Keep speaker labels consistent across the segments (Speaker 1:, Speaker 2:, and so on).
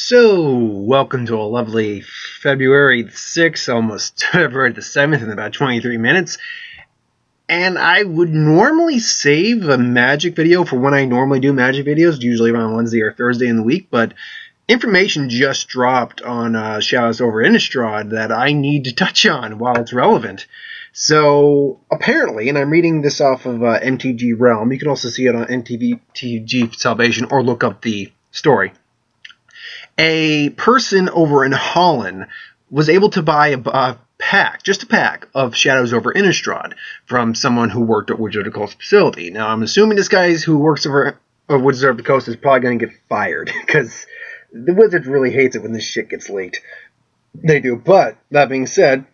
Speaker 1: So, welcome to a lovely February 6th, almost February the 7th in about 23 minutes. And I would normally save a magic video for when I normally do magic videos, usually around Wednesday or Thursday in the week, but information just dropped on Shadows over Innistrad that I need to touch on while it's relevant. So, apparently, and I'm reading this off of MTG Realm, you can also see it on MTG Salvation or look up the story. A person over in Holland was able to buy a pack, just a pack, of Shadows over Innistrad from someone who worked at Wizard of the Coast facility. Now, I'm assuming this guy who works over at Wizard of the Coast is probably going to get fired, because the Wizard really hates it when this shit gets leaked. They do, but, that being said,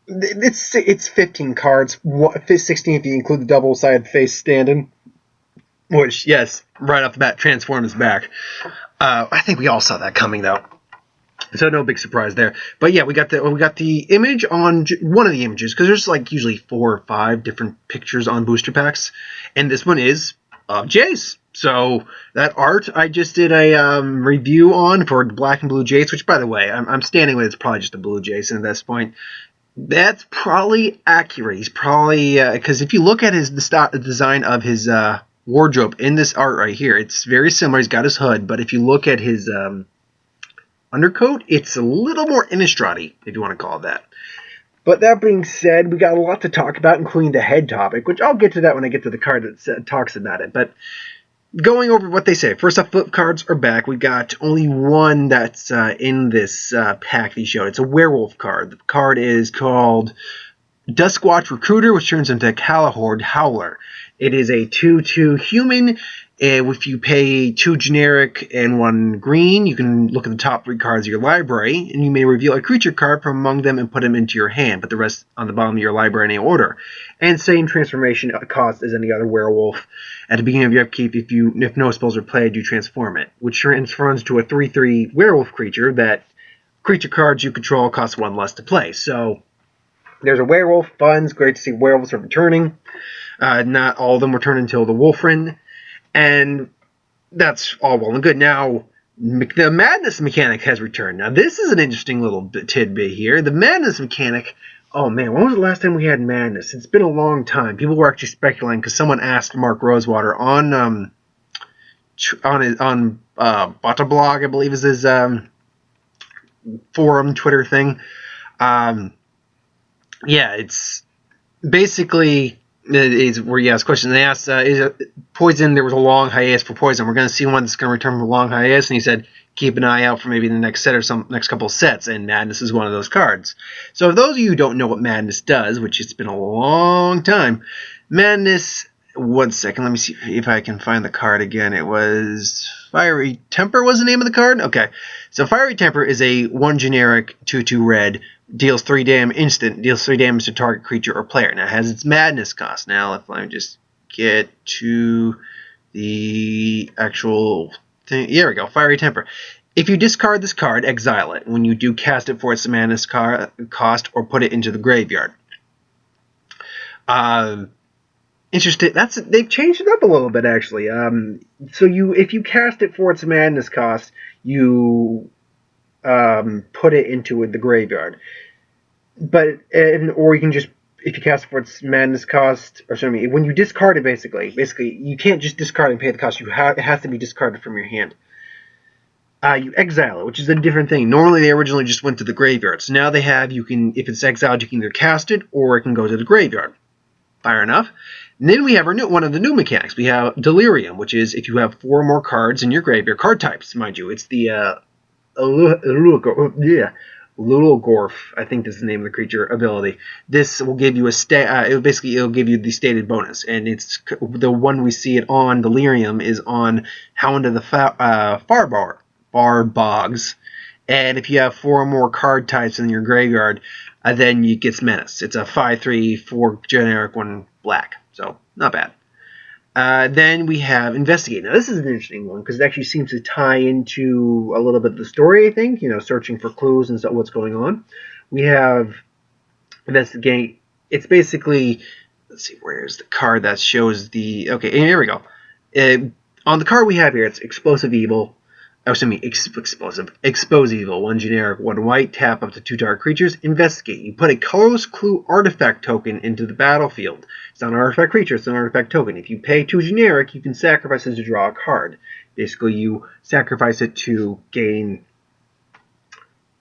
Speaker 1: it's 15 cards, 16 if you include the double-sided face stand-in, which, yes, right off the bat, transforms back. I think we all saw that coming, though, so no big surprise there. But yeah, we got the image on one of the images, because there's like usually 4 or 5 different pictures on booster packs, and this one is of Jace. So that art I just did a review on for the black and blue Jace, which, by the way, I'm standing with it's probably just a blue Jace at this point. That's probably accurate. He's probably because if you look at the design of his wardrobe in this art right here, it's very similar. He's got his hood, but if you look at his undercoat, it's a little more Innistrad-y, if you want to call it that. But that being said, we got a lot to talk about, including the head topic, which I'll get to that when I get to the card that talks about it. But going over what they say, first off, flip cards are back. We got only one that's in this pack they showed. It's a werewolf card. The card is called Duskwatch Recruiter, which turns into Calahord Howler. It is a 2/2 human. If you pay 2 generic and 1 green, you can look at the top 3 cards of your library, and you may reveal a creature card from among them and put them into your hand, put the rest on the bottom of your library in any order. And same transformation cost as any other werewolf. At the beginning of your upkeep, if no spells are played, you transform it, which transforms to a 3/3 werewolf creature that creature cards you control cost 1 less to play. So there's a werewolf. Fun. It's great to see werewolves are returning. Not all of them return until the Wolfrin, and that's all well and good. Now, the Madness mechanic has returned. Now, this is an interesting little tidbit here. The Madness mechanic, oh man, when was the last time we had Madness? It's been a long time. People were actually speculating because someone asked Mark Rosewater on Botablog, I believe is his forum Twitter thing. Yeah, it's basically is where you ask questions. They asked, is Poison, there was a long hiatus for Poison. We're going to see one that's going to return from a long hiatus. And he said, keep an eye out for maybe the next set or next couple of sets. And Madness is one of those cards. So if those of you who don't know what Madness does, which it's been a long time, Madness, one second, let me see if I can find the card again. It was Fiery Temper was the name of the card? Okay. So Fiery Temper is a 1 generic 2/2 red, deals 3 damage instant, deals 3 damage to target creature or player. Now it has its Madness cost. Now let me just get to the actual thing. Here we go, Fiery Temper. If you discard this card, exile it. When you do, cast it for its Madness cost or put it into the graveyard. Interesting. They've changed it up a little bit actually. So if you cast it for its Madness cost, you put it into the graveyard. Or you can just, if you cast it for its Madness cost, when you discard it, basically you can't just discard and pay the cost. It has to be discarded from your hand. You exile it, which is a different thing. Normally they originally just went to the graveyard. So now they have, if it's exiled, you can either cast it or it can go to the graveyard. Fair enough. And then we have one of the new mechanics. We have Delirium, which is if you have 4 or more cards in your graveyard, card types, mind you. It's the Lulogorf, I think is the name of the creature ability. This will give you it'll give you the stated bonus, and it's the one we see it on Delirium is on Hound of the Farbogs, and if you have 4 or more card types in your graveyard, then it gets Menace. It's a 5/3, 4 generic, 1 black, so not bad. Then we have Investigate. Now, this is an interesting one because it actually seems to tie into a little bit of the story, I think, searching for clues and what's going on. We have Investigate. It's basically, let's see, where's the card that shows the, okay, here we go. On the card we have here, it's Explosive Evil. explosive. Expose evil. 1 generic, 1 white. Tap up to 2 target creatures. Investigate. You put a colorless clue artifact token into the battlefield. It's not an artifact creature, it's an artifact token. If you pay 2 generic, you can sacrifice it to draw a card. Basically, you sacrifice it to gain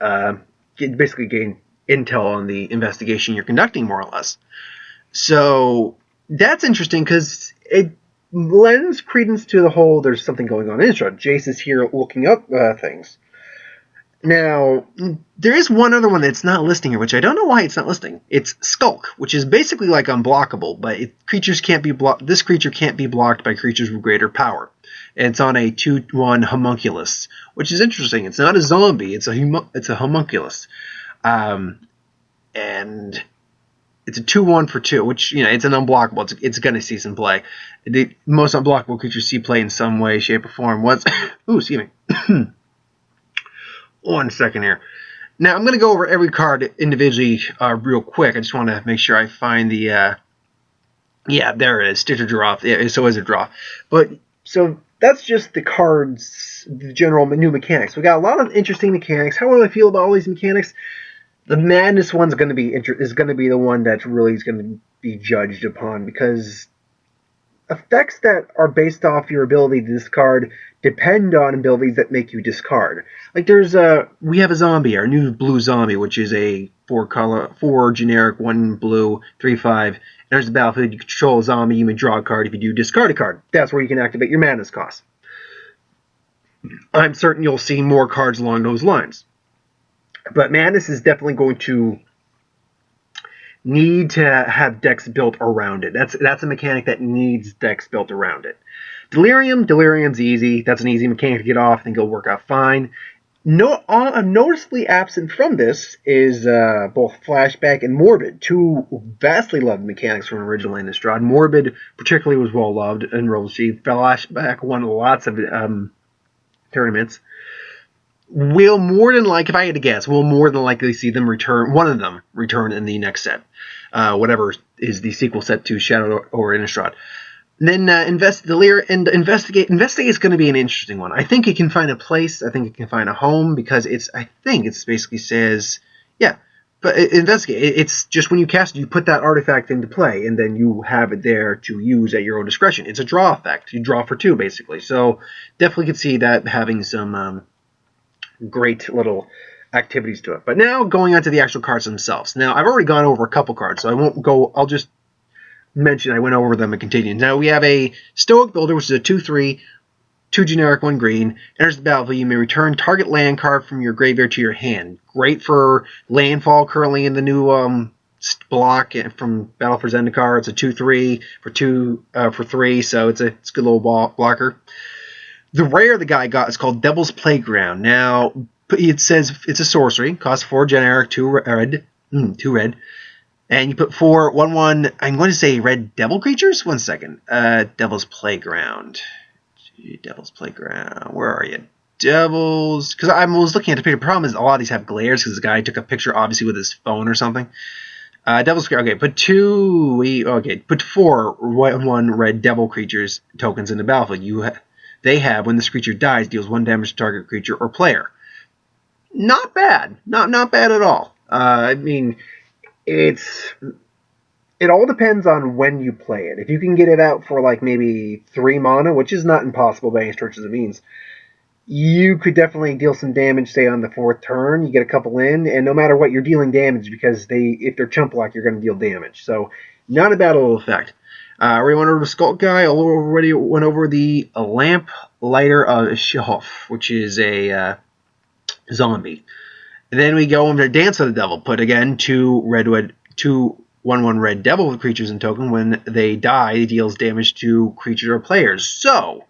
Speaker 1: intel on the investigation you're conducting, more or less. So that's interesting because it lends credence to the whole there's something going on in Innistrad. Jace is here looking up things. Now, there is one other one that's not listing here, which I don't know why it's not listing. It's Skulk, which is basically like unblockable, but creatures can't be blocked. This creature can't be blocked by creatures with greater power. And it's on a 2/1 homunculus, which is interesting. It's not a zombie; it's a homunculus, and it's a 2/1 for 2, which it's an unblockable. It's going to see some play. The most unblockable creatures see play in some way, shape, or form. Ooh, excuse me. 1 second here. Now I'm going to go over every card individually real quick. I just want to make sure I find the yeah, there it is. Stitcher draw. Yeah, so is a draw. But so that's just the cards, the general new mechanics. We got a lot of interesting mechanics. How do I feel about all these mechanics? The madness one's going to be the one that really is going to be judged upon, because effects that are based off your ability to discard depend on abilities that make you discard. Like we have a zombie, our new blue zombie, which is a 4 generic, 1 blue, 3/5. There's the battlefield. You control a zombie. You may draw a card. If you do, discard a card. That's where you can activate your madness cost. I'm certain you'll see more cards along those lines. But madness is definitely going to need to have decks built around it. That's a mechanic that needs decks built around it. Delirium's easy. That's an easy mechanic to get off. I think it'll work out fine. Noticeably absent from this is both Flashback and Morbid, 2 vastly loved mechanics from original Innistrad. Morbid particularly was well loved in Roll Sheet. Flashback won lots of tournaments. Will more than likely, if I had to guess, we'll more than likely see them return. One of them return in the next set, whatever is the sequel set to Shadow or Innistrad. Then investigate. Investigate is going to be an interesting one. I think it can find a place. I think it can find a home, because I think it basically says, yeah. But investigate. It's just when you cast it, you put that artifact into play, and then you have it there to use at your own discretion. It's a draw effect. You draw for 2 basically. So definitely could see that having some great little activities to it. But now going on to the actual cards themselves. Now I've already gone over a couple cards, so I won't go. I'll just mention I went over them and continue. Now we have a Stoic Builder, which is a 2/3, 2 generic, 1 green. Enters the battlefield. You may return target land card from your graveyard to your hand. Great for landfall currently in the new block from Battle for Zendikar. It's a 2/3 for 3, so it's a good little blocker. The rare the guy got is called Devil's Playground. Now, it says it's a sorcery. Costs 4 generic, 2 red. 2 red. And you put 4, 1/1, I'm going to say red devil creatures? 1 second. Devil's Playground. Devil's Playground. Where are you? Devils. Because I was looking at the picture. The problem is a lot of these have glares because the guy took a picture, obviously, with his phone or something. Devil's Playground. Okay, put 4 1/1 red devil creatures tokens in the battlefield. They have, when this creature dies, deals 1 damage to target creature or player. Not bad. Not bad at all. I mean, it all depends on when you play it. If you can get it out for like maybe 3 mana, which is not impossible by any stretch of the means, you could definitely deal some damage, say, on the 4th turn. You get a couple in, and no matter what, you're dealing damage, because if they're chump block, you're going to deal damage. So, not a bad little effect. Already went over the Skulk guy. Already went over the Lamplighter of Shehoff, which is a zombie. And then we go into Dance of the Devil. Put again 2 1/1 red devil creatures in token. When they die, it deals damage to creatures or players. So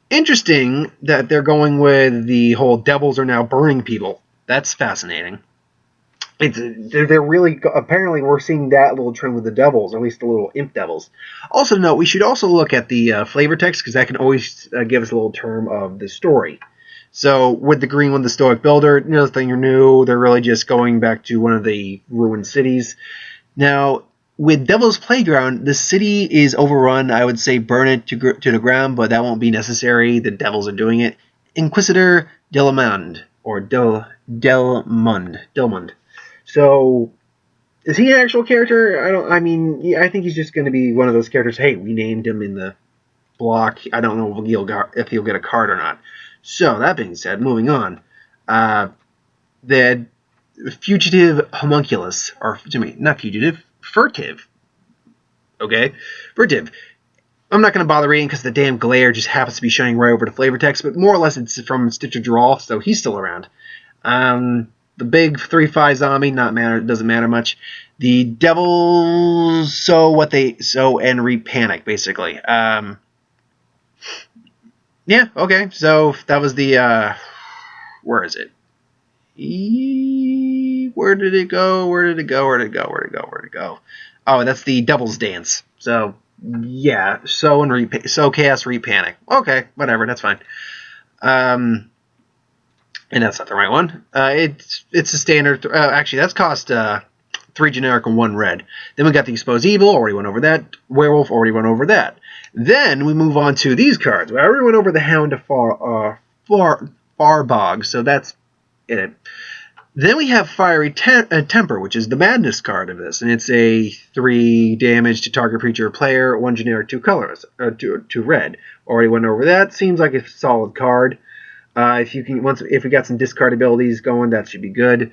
Speaker 1: interesting that they're going with the whole devils are now burning people. That's fascinating. They're really, apparently we're seeing that little trend with the devils, or at least the little imp devils. Also note, we should also look at the flavor text, because that can always give us a little term of the story. So with the green one, the Stoic Builder, nothing new. They're really just going back to one of the ruined cities. Now, with Devil's Playground, the city is overrun. I would say burn it to the ground, but that won't be necessary. The devils are doing it. Inquisitor Delmond, or Delmond. So, is he an actual character? I think he's just going to be one of those characters. Hey, we named him in the block. I don't know if he'll get a card or not. So, that being said, moving on. The fugitive homunculus, or not fugitive, furtive. Okay, furtive. I'm not going to bother reading because the damn glare just happens to be shining right over the flavor text, but more or less it's from Stitcher Draw, so he's still around. The big 3/5 zombie, doesn't matter much. The devils sow what they sow and reap panic, basically. Yeah, okay, so that was the, where is it? Where did it go? Oh, that's the Devil's Dance. So, yeah, sow chaos, reap panic. Okay, whatever, that's fine. And that's not the right one. It's a standard. Actually, that's cost 3 generic and 1 red. Then we got the Expose Evil. Already went over that. Werewolf. Already went over that. Then we move on to these cards. We already went over the Hound of Farbog. So that's it. Then we have Fiery Temper, which is the Madness card of this, and it's a 3 damage to target creature or player, 1 generic, 2 colors, 2 red. Already went over that. Seems like a solid card. If we got some discard abilities going, that should be good.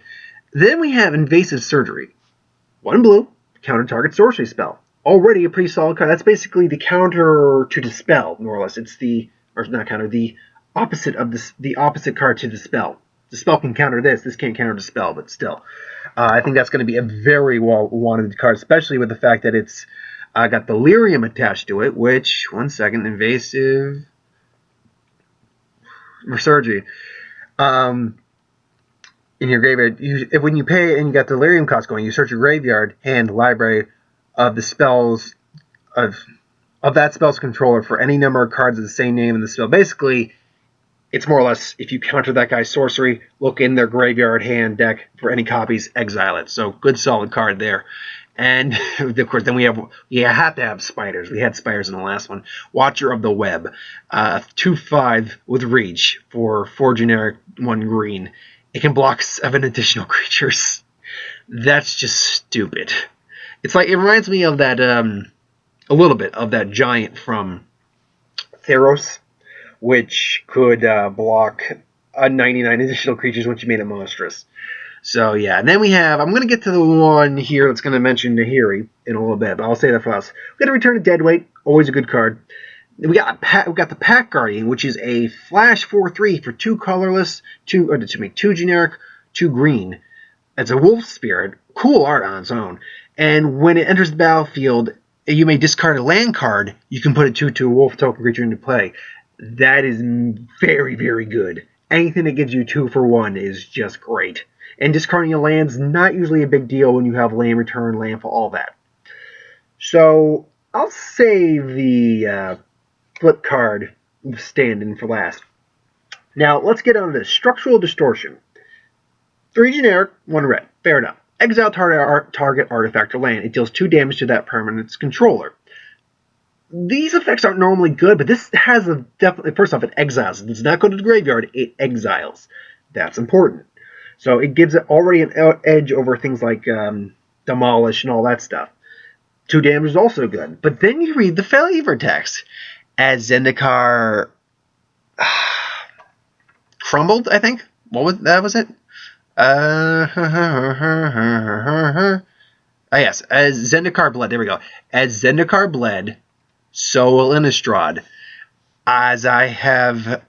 Speaker 1: Then we have Invasive Surgery. 1 blue, counter target sorcery spell. Already a pretty solid card. That's basically the counter to Dispel, more or less. It's the opposite of the opposite card to Dispel. Dispel can counter this. This can't counter Dispel, but still. I think that's going to be a very well-wanted card, especially with the fact that it's got Delirium attached to it, which, one second, Invasive Surgery. In your graveyard, when you pay and you got Delirium cost going, you search your graveyard and library of the spells of that spell's controller for any number of cards of the same name in the spell. Basically, it's more or less, if you counter that guy's sorcery, look in their graveyard, hand, deck for any copies, exile it. So good solid card there. And of course, then we have to have spiders. We had spiders in the last one. Watcher of the Web, 2/5 with reach for 4 generic, 1 green. It can block 7 additional creatures. That's just stupid. It's like, it reminds me of that, a little bit of that giant from Theros, which could block 99 additional creatures once you made it monstrous. So, yeah. And then we have, I'm going to get to the one here that's going to mention Nahiri in a little bit, but I'll say that for us. We got to Return to Deadweight, always a good card. We got the Pack Guardian, which is a flash 4/3 for 2 colorless, 2 generic, 2 green. It's a wolf spirit, cool art on its own. And when it enters the battlefield, you may discard a land card. You can put a 2/2 wolf token creature into play. That is very, very good. Anything that gives you 2 for 1 is just great. And discarding a land's not usually a big deal when you have land return, landfall, all that. So I'll save the flip card stand-in for last. Now let's get on to this. Structural Distortion. 3 generic, 1 red. Fair enough. Exile target artifact or land. It deals 2 damage to that permanent's controller. These effects aren't normally good, but this has definitely, first off, it exiles. It does not go to the graveyard, it exiles. That's important. So it gives it already an edge over things like Demolish and all that stuff. 2 damage is also good. But then you read the flavor text. As Zendikar crumbled, I think. Was it? Yes, as Zendikar bled. There we go. As Zendikar bled, so will Innistrad. As I have.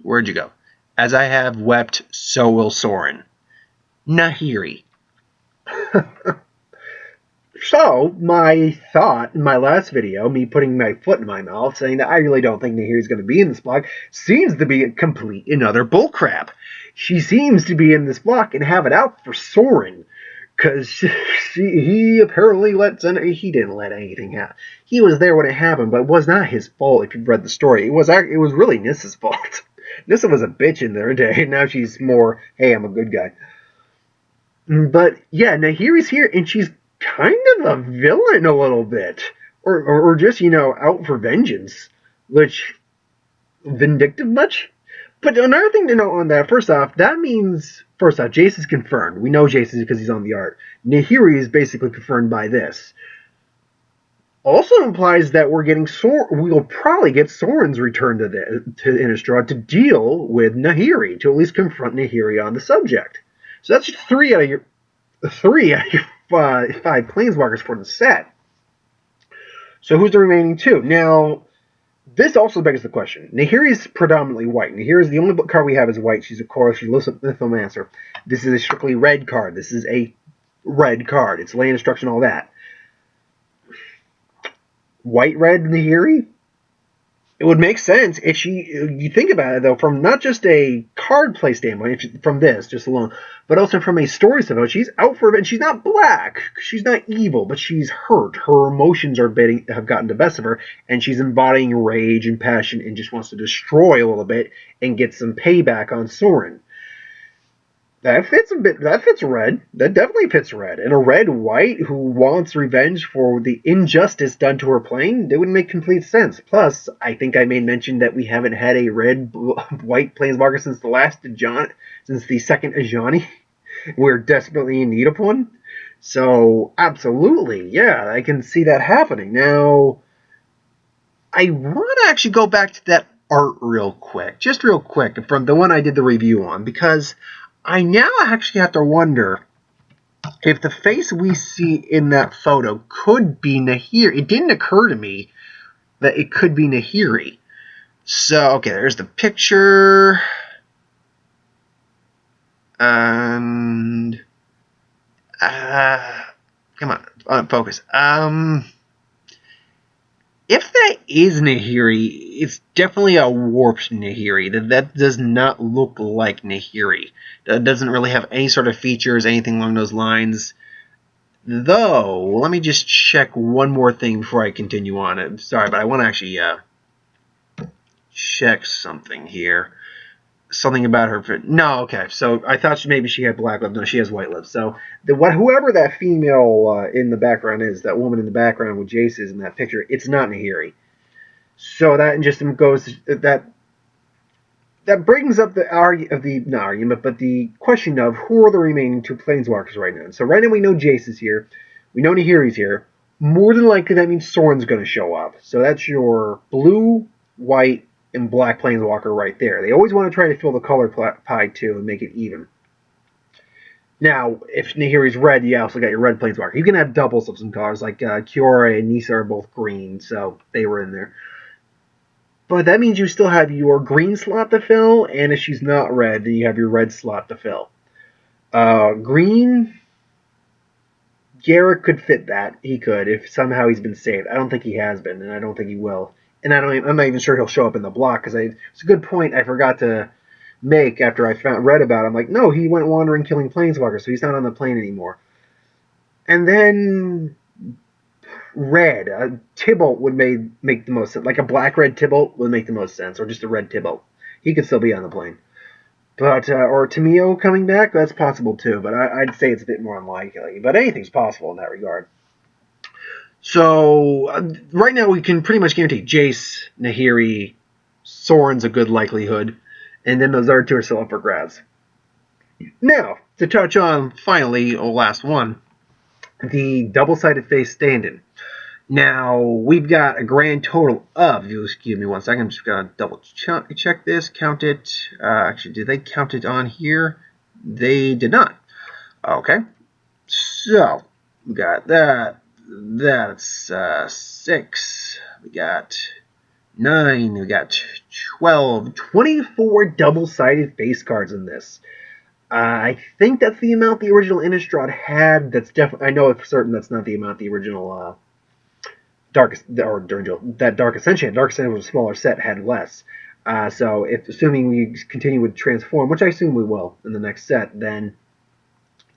Speaker 1: Where'd you go? As I have wept, so will Sorin. Nahiri. So, my thought in my last video, me putting my foot in my mouth, saying that I really don't think Nahiri's going to be in this block, seems to be a complete and utter bullcrap. She seems to be in this block and have it out for Sorin, because he apparently he didn't let anything happen. He was there when it happened, but it was not his fault if you've read the story. It was really Nissa's fault. Nissa was a bitch in their day, and now she's more, hey, I'm a good guy. But, yeah, Nahiri's here, and she's kind of a villain a little bit, or just, out for vengeance, which vindictive much. But another thing to note on that, first off, Jace is confirmed. We know Jace is because he's on the art. Nahiri is basically confirmed by this. Also implies that we'll probably get Soren's return to Innistrad to deal with Nahiri, to at least confront Nahiri on the subject. So that's three out of your five planeswalkers for the set. So who's the remaining two? Now, this also begs the question. Nahiri is predominantly white. Nahiri is the only card we have is white. She's, of course, Lithomancer. This is a strictly red card. This is a red card. It's land destruction, all that. White-red Nahiri? It would make sense if you think about it, though, from not just a card play standpoint, from this, just alone, but also from a story standpoint. She's out for it, and she's not black. She's not evil, but she's hurt. Her emotions have gotten the best of her, and she's embodying rage and passion and just wants to destroy a little bit and get some payback on Soren. That fits red. That definitely fits red. And a red-white who wants revenge for the injustice done to her plane, that would make complete sense. Plus, I think I made mention that we haven't had a red-white planeswalker since the second Ajani. We're desperately in need of one. So, absolutely, yeah, I can see that happening. Now, I want to actually go back to that art real quick. Just real quick, from the one I did the review on, because I now actually have to wonder if the face we see in that photo could be Nahiri. It didn't occur to me that it could be Nahiri. So, okay, there's the picture. And come on, focus. If that is Nahiri, it's definitely a warped Nahiri. That does not look like Nahiri. That doesn't really have any sort of features, anything along those lines. Though, let me just check one more thing before I continue on. I'm sorry, but I want to actually check something here. Something about her. No, okay. So I thought maybe she had black lips. No, she has white lips. So whoever that female in the background is, that woman in the background with Jace is in that picture, it's not Nahiri. So that just goes that brings up the question of who are the remaining two planeswalkers right now. So right now we know Jace is here. We know Nahiri's here. More than likely that means Soren's going to show up. So that's your blue, white, and black planeswalker right there. They always want to try to fill the color pie too and make it even. Now, if Nahiri's red, you also got your red planeswalker. You can have doubles of some colors, like Kiora and Nissa are both green, so they were in there. But that means you still have your green slot to fill, and if she's not red, then you have your red slot to fill. Green, Garrett could fit that. He could, if somehow he's been saved. I don't think he has been, and I don't think he will. And I'm not even sure he'll show up in the block, because it's a good point I forgot to make after I read about him. Like, no, he went wandering killing planeswalkers, so he's not on the plane anymore. And then red, Tybalt would make the most sense. Like a black-red Tybalt would make the most sense, or just a red Tybalt. He could still be on the plane. But or Tamio coming back, that's possible too, but I'd say it's a bit more unlikely. But anything's possible in that regard. So, right now we can pretty much guarantee Jace, Nahiri, Soren's a good likelihood, and then those other two are still up for grabs. Now, to touch on, finally, the last one, the double-sided face stand-in. Now, we've got a grand total of, excuse me one second, I'm just going to double check this, count it. Actually, did they count it on here? They did not. Okay, so, we got that. That's 6. We got 9. We got 12. 24 double-sided face cards in this. I think that's the amount the original Innistrad had. That's definitely. I know for certain that's not the amount the original Dark Ascension. Dark Ascension was a smaller set, had less. So assuming we continue with Transform, which I assume we will in the next set, then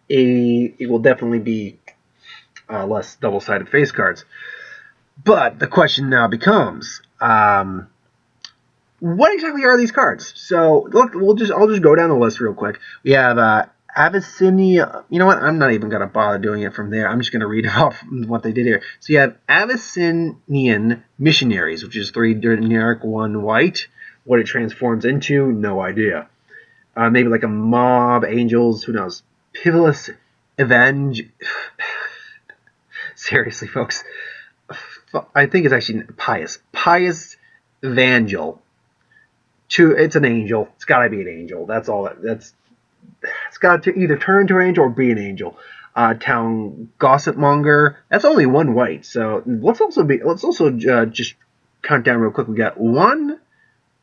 Speaker 1: it will definitely be less double-sided face cards. But the question now becomes, what exactly are these cards? So look, I'll just go down the list real quick. We have Abyssinia. You know what? I'm not even going to bother doing it from there. I'm just going to read off what they did here. So you have Abyssinian Missionaries, which is 3 generic, 1 white. What it transforms into, no idea. Maybe like a mob, angels, who knows. Pitiless Avenge. Seriously, folks. I think it's actually Pious. Pious Evangel. It's an angel. It's got to be an angel. That's all. It's got to either turn into an angel or be an angel. Town Gossipmonger. That's only one white. So let's also just count down real quick. We got 1,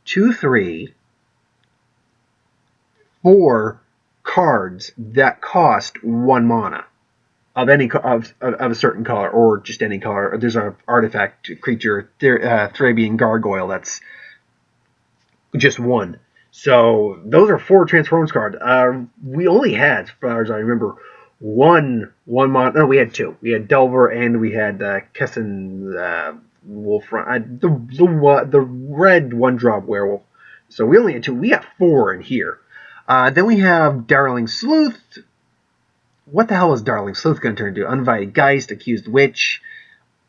Speaker 1: 2, 3, 4 cards that cost 1 mana of any of a certain color, or just any color. There's an artifact creature, Thrabian Gargoyle, that's just 1. So those are 4 Transforms cards. We only had, as far as I remember, one mana. No, we had 2. We had Delver and we had Kessin Wolf. The red 1-drop werewolf. So we only had 2. We got 4 in here. Then we have Darling Sleuth. What the hell is Darling Sleuth going to turn into? Uninvited Geist, Accused Witch,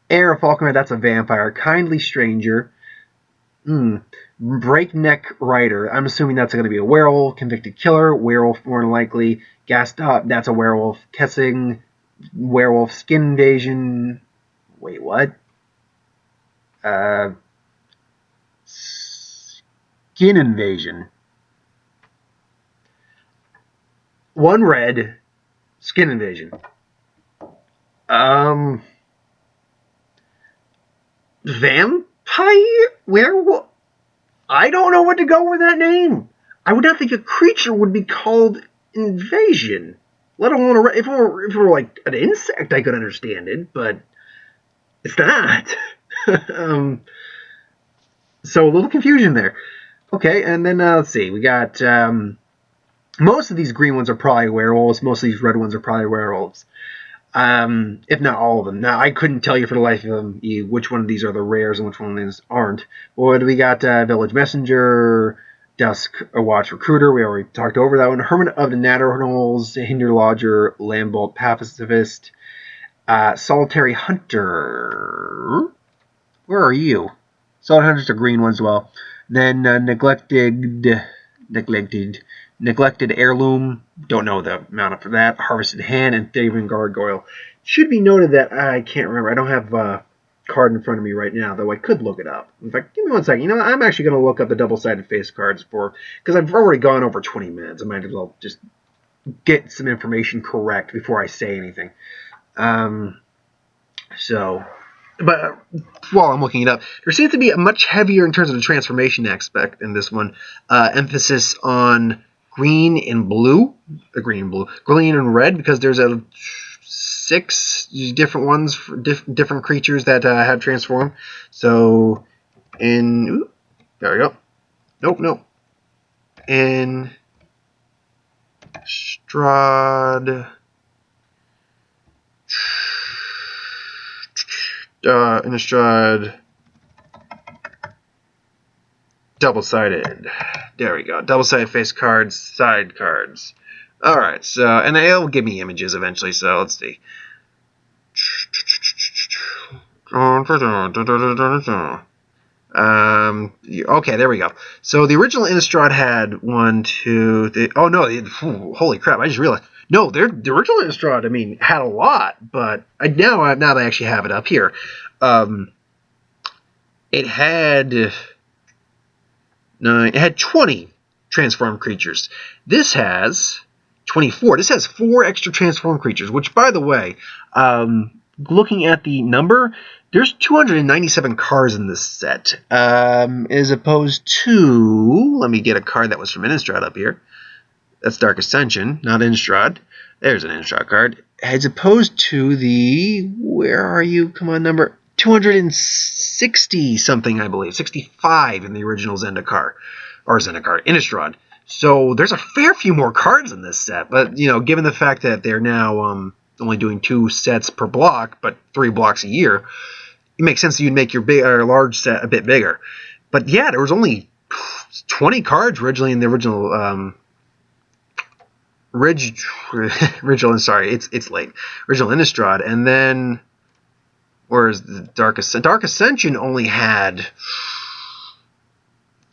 Speaker 1: Heir of Falconry, that's a vampire. Kindly Stranger. Breakneck Rider. I'm assuming that's going to be a werewolf. Convicted Killer. Werewolf, more than likely. Gassed Up, that's a werewolf. Kessing, werewolf. Skin Invasion. Wait, what? Skin Invasion. 1 red. Skin Invasion. Vampire? Werewolf? I don't know what to go with that name. I would not think a creature would be called Invasion. Let alone if it were like an insect, I could understand it, but it's not. So a little confusion there. Okay, and then let's see. We got most of these green ones are probably werewolves. Most of these red ones are probably werewolves. If not all of them. Now, I couldn't tell you for the life of them which one of these are the rares and which one of these aren't. What do we got? Village Messenger, Dusk Watch Recruiter. We already talked over that one. Hermit of the Natterknolls, Hinder Lodger, Lambbolt Pacifist, Solitary Hunter. Where are you? Solitary Hunter's a green one as well. Then Neglected Heirloom, don't know the amount for that. Harvested Hand, and Thrabian Gargoyle. Should be noted that I can't remember. I don't have a card in front of me right now, though I could look it up. In fact, give me 1 second. You know, I'm actually going to look up the double-sided face cards because I've already gone over 20 minutes. I might as well just get some information correct before I say anything. But while I'm looking it up, there seems to be a much heavier in terms of the transformation aspect in this one. Emphasis on green and blue, green and red, because there's 6 different ones for different creatures that have transformed. So, there we go. Nope. Innistrad. Double-sided. There we go. Double-sided face cards, side cards. Alright, so, and it'll give me images eventually, so let's see. Okay, there we go. So the original Innistrad had 1, 2, 3, oh no, holy crap, I just realized. No, the original Innistrad, had a lot, but now that I actually have it up here, it had 20 transformed creatures. This has 24. This has 4 extra transformed creatures, which, by the way, looking at the number, there's 297 cards in this set, as opposed to, let me get a card that was from Innistrad up here. That's Dark Ascension, not Innistrad. There's an Innistrad card. As opposed to the, where are you? Come on, number 260 something, I believe. 65 in the original Innistrad. So there's a fair few more cards in this set. But, given the fact that they're now only doing 2 sets per block, but 3 blocks a year, it makes sense that you'd make your large set a bit bigger. But yeah, there was only 20 cards originally in the original it's late. Original Innistrad, and then where's the Dark Ascension? Dark Ascension only had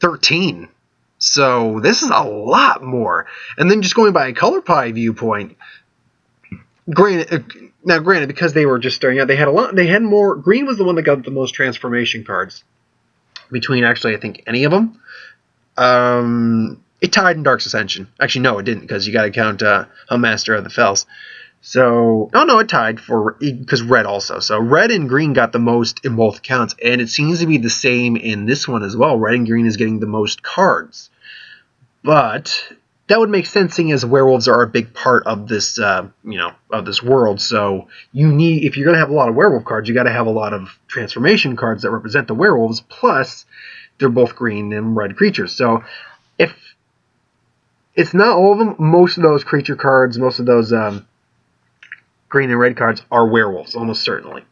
Speaker 1: 13. So this is a lot more. And then just going by a color pie viewpoint, granted, because they were just starting out, they had a lot. They had more. Green was the one that got the most transformation cards between actually, I think, any of them. It tied in Dark's Ascension. Actually, no, it didn't, because you got to count a Master of the Fells. So, oh no, it tied because red also. So red and green got the most in both counts, and it seems to be the same in this one as well. Red and green is getting the most cards, but that would make sense, seeing as werewolves are a big part of this, of this world. So if you're going to have a lot of werewolf cards, you got to have a lot of transformation cards that represent the werewolves. Plus, they're both green and red creatures. So if it's not all of them, most of those creature cards, most of those green and red cards are werewolves, almost certainly.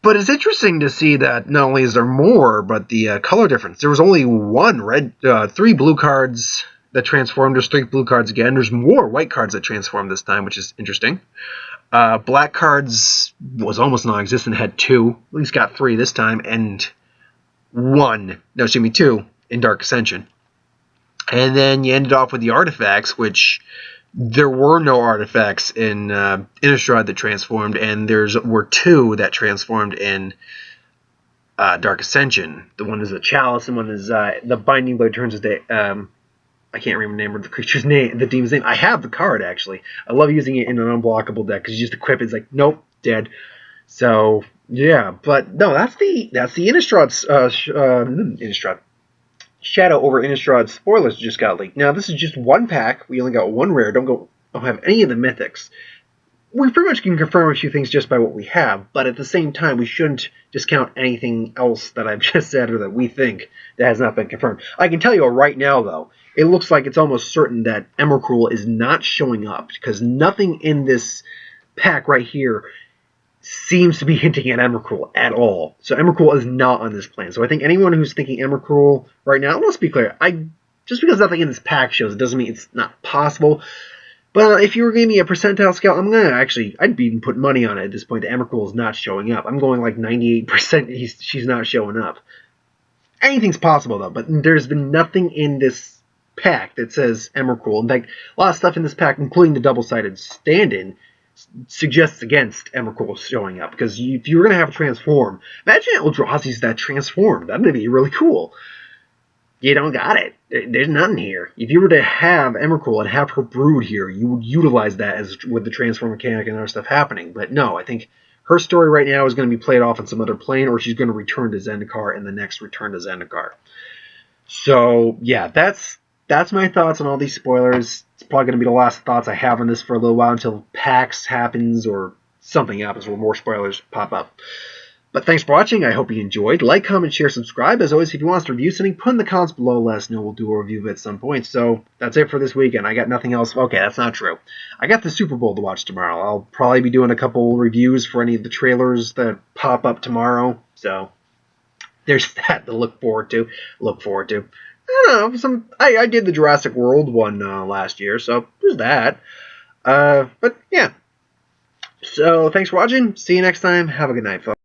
Speaker 1: But it's interesting to see that not only is there more, but the color difference. There was only one red, 3 blue cards that transformed. There's 3 blue cards again. There's more white cards that transformed this time, which is interesting. Black cards was almost non-existent, had 2. At least got 3 this time, and 2 in Dark Ascension. And then you ended off with the artifacts, which there were no artifacts in Innistrad that transformed, and were 2 that transformed in Dark Ascension. The one is a chalice, and one is the Binding Blade turns into I can't remember the creature's name, the demon's name. I have the card, actually. I love using it in an unblockable deck because you just equip it. It's like, nope, dead. So yeah, but no, that's the Innistrad. Shadow over Innistrad spoilers just got leaked. Now, this is just one pack. We only got one rare. Don't have any of the mythics. We pretty much can confirm a few things just by what we have, but at the same time, we shouldn't discount anything else that I've just said or that we think that has not been confirmed. I can tell you right now, though, it looks like it's almost certain that Emrakul is not showing up, because nothing in this pack right here seems to be hinting at Emrakul at all. So Emrakul is not on this plan. So I think anyone who's thinking Emrakul right now, let's be clear, just because nothing in this pack shows, it doesn't mean it's not possible. But if you were giving me a percentile scale, I'd be even put money on it at this point that Emrakul is not showing up. I'm going like 98% she's not showing up. Anything's possible, though, but there's been nothing in this pack that says Emrakul. In fact, a lot of stuff in this pack, including the double-sided stand-in, suggests against Emrakul showing up, because if you were going to have a transform, imagine Eldrazi's that transform. That'd be really cool. You don't got it. There's nothing here. If you were to have Emrakul and have her brood here, you would utilize that with the transform mechanic and other stuff happening. But no, I think her story right now is going to be played off on some other plane, or she's going to return to Zendikar in the next Return to Zendikar. So yeah, that's my thoughts on all these spoilers. It's probably going to be the last thoughts I have on this for a little while until PAX happens or something happens where more spoilers pop up. But thanks for watching. I hope you enjoyed. Like, comment, share, subscribe. As always, if you want us to review something, put in the comments below. Let us know. We'll do a review of it at some point. So that's it for this weekend. I got nothing else. Okay, that's not true. I got the Super Bowl to watch tomorrow. I'll probably be doing a couple reviews for any of the trailers that pop up tomorrow. So there's that to look forward to. I don't know. I did the Jurassic World one last year, so there's that. But yeah. So thanks for watching. See you next time. Have a good night, folks.